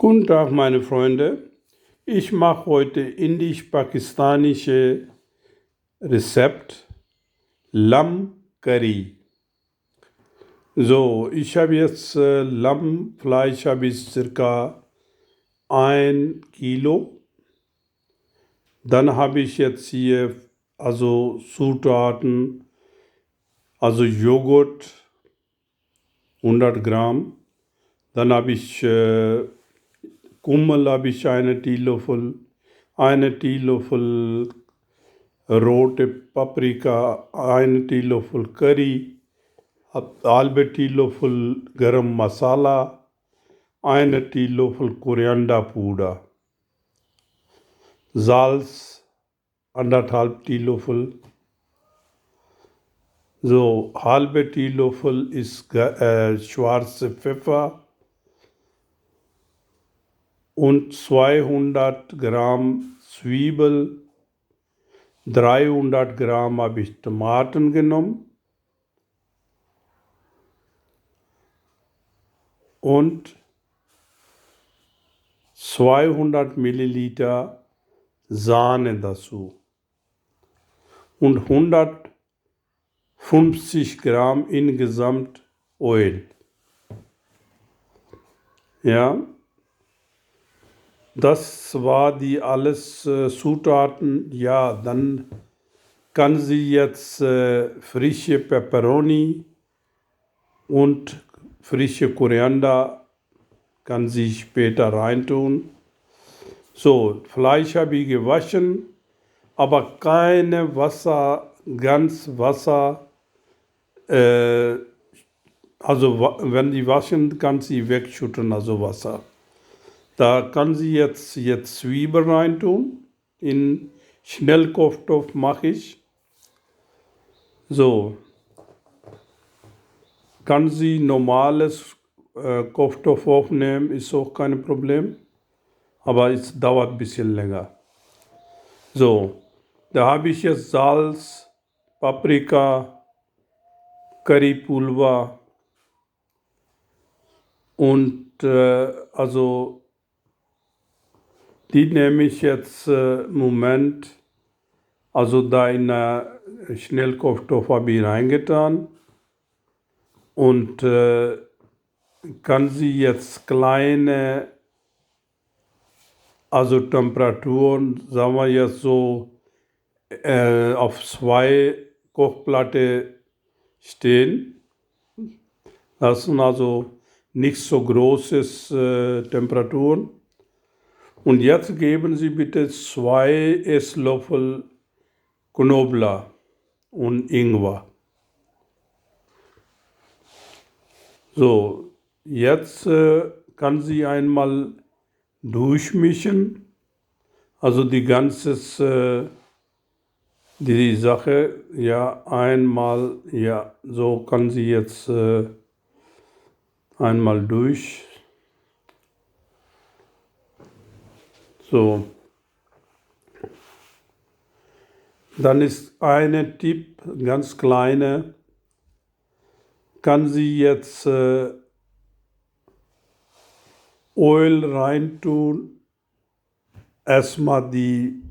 Guten Tag, meine Freunde. Ich mache heute indisch-pakistanische Rezept Lamm Curry. So, ich habe jetzt Lammfleisch habe ich circa 1 Kilo. Dann habe ich jetzt hier also Zutaten, also Joghurt 100 Gramm. Dann habe ich Kummel habe ich eine Teelöffel rote Paprika, eine Teelöffel Curry, halbe Teelöffel Garam Masala, eine Teelöffel Korianderpuder, Salz, 1,5 Teelöffel. So, halbe Teelöffel ist schwarze Pfeffer und 200 Gramm Zwiebel, 300 Gramm habe ich Tomaten genommen und 200 Milliliter Sahne dazu und 150 Gramm insgesamt Öl. Ja, das war die alles Zutaten. Ja, dann kann sie jetzt frische Peperoni und frische Koriander kann sie später reintun. So, Fleisch habe ich gewaschen, aber keine Wasser, ganz Wasser. Also wenn die waschen, kann sie wegschütten, also Wasser. Da kann sie jetzt Zwiebeln reintun. In Schnellkochtopf mache ich. So, kann sie normales Kochtopf aufnehmen, ist auch kein Problem. Aber es dauert ein bisschen länger. So, da habe ich jetzt Salz, Paprika, Currypulver und also die nehme ich jetzt im Moment, also da in Schnellkochtopf habe ich reingetan und kann sie jetzt kleine, also Temperaturen, sagen wir jetzt so, auf 2 Kochplatte stehen lassen, also nicht so großes Temperaturen. Und jetzt geben Sie bitte 2 Esslöffel Knoblauch und Ingwer. So, jetzt kann sie einmal durchmischen, also die ganze die Sache, ja, einmal, ja, so kann sie jetzt einmal durch. So. Dann ist eine Tipp, ganz kleine, kann sie jetzt Öl reintun, erstmal die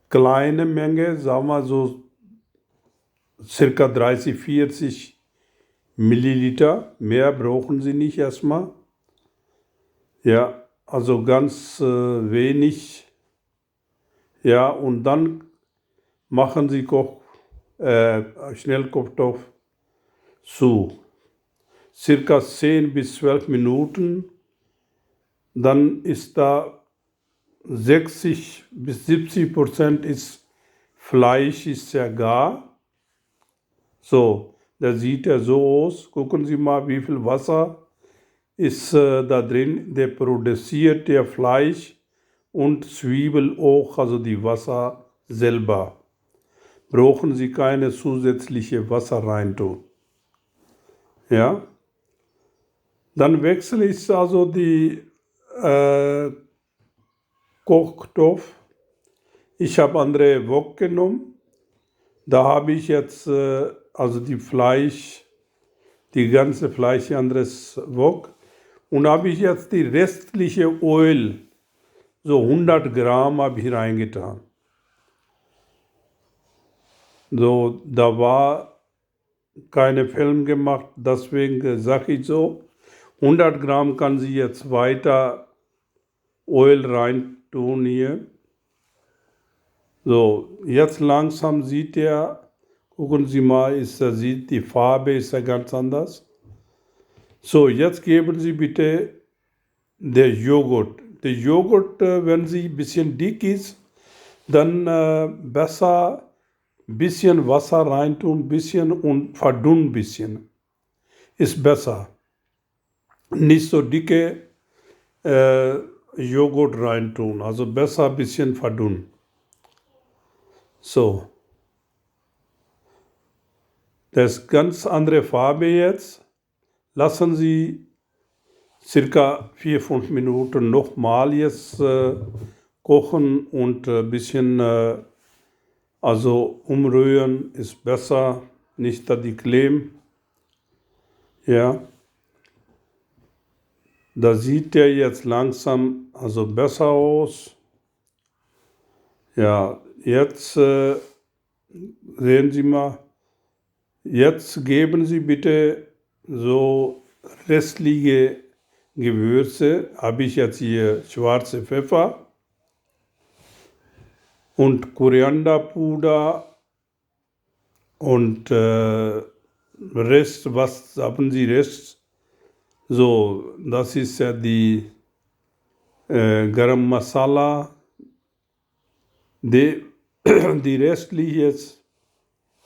kleine Menge, sagen wir so circa 30, 40 Milliliter, mehr brauchen Sie nicht erstmal. Ja, also ganz wenig. Ja, und dann machen Sie Schnellkochtopf zu. Circa 10 bis 12 Minuten. Dann ist da 60 bis 70% ist Fleisch, ist ja gar. So, da sieht er so aus. Gucken Sie mal, wie viel Wasser ist da drin. Der produziert der Fleisch und Zwiebel auch, also die Wasser selber. Brauchen Sie keine zusätzliche Wasser reintun. Ja? Dann wechsle ich also die Kochtopf. Ich habe andere Wok genommen. Da habe ich jetzt also die ganze Fleisch anderes Wok Und habe ich jetzt die restliche Öl, so 100 Gramm, habe ich reingetan. So, da war keine Film gemacht, deswegen sage ich so, 100 Gramm kann sie jetzt weiter Öl rein tun hier. So, jetzt langsam sieht er, gucken Sie mal, sieht die Farbe ist ja ganz anders. So, jetzt geben Sie bitte der Joghurt. Der Joghurt, wenn sie ein bisschen dick ist, dann besser ein bisschen Wasser reintun, bisschen und verdünnen ein bisschen. Ist besser. Nicht so dicke Joghurt reintun, also besser ein bisschen verdünnen. So. Das ist ganz andere Farbe jetzt. Lassen Sie circa 4-5 Minuten nochmal jetzt kochen und ein bisschen also umrühren ist besser, nicht dass die kleben. Ja. Da sieht der jetzt langsam also besser aus. Ja, jetzt sehen Sie mal, jetzt geben Sie bitte so restliche Gewürze. Habe ich jetzt hier schwarze Pfeffer und Korianderpuder und Rest, was haben Sie Rest? So, das ist ja die Garam Masala. Die restlichen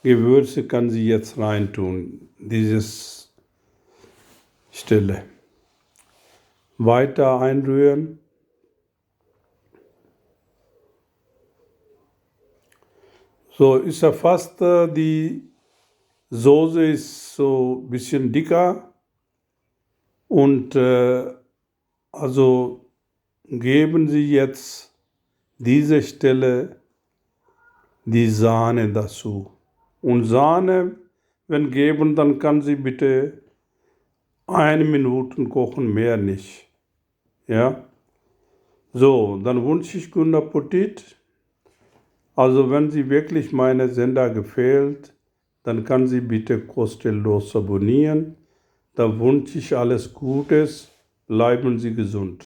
Gewürze kann sie jetzt reintun, dieses Stelle. Weiter einrühren. So ist ja fast, die Soße ist so ein bisschen dicker und also geben Sie jetzt diese Stelle die Sahne dazu. Und Sahne, wenn geben, dann kann Sie bitte 1 Minute kochen, mehr nicht. Ja? So, dann wünsche ich guten Appetit. Also wenn Sie wirklich meine Sender gefällt, dann kann Sie bitte kostenlos abonnieren. Da wünsche ich alles Gutes. Bleiben Sie gesund.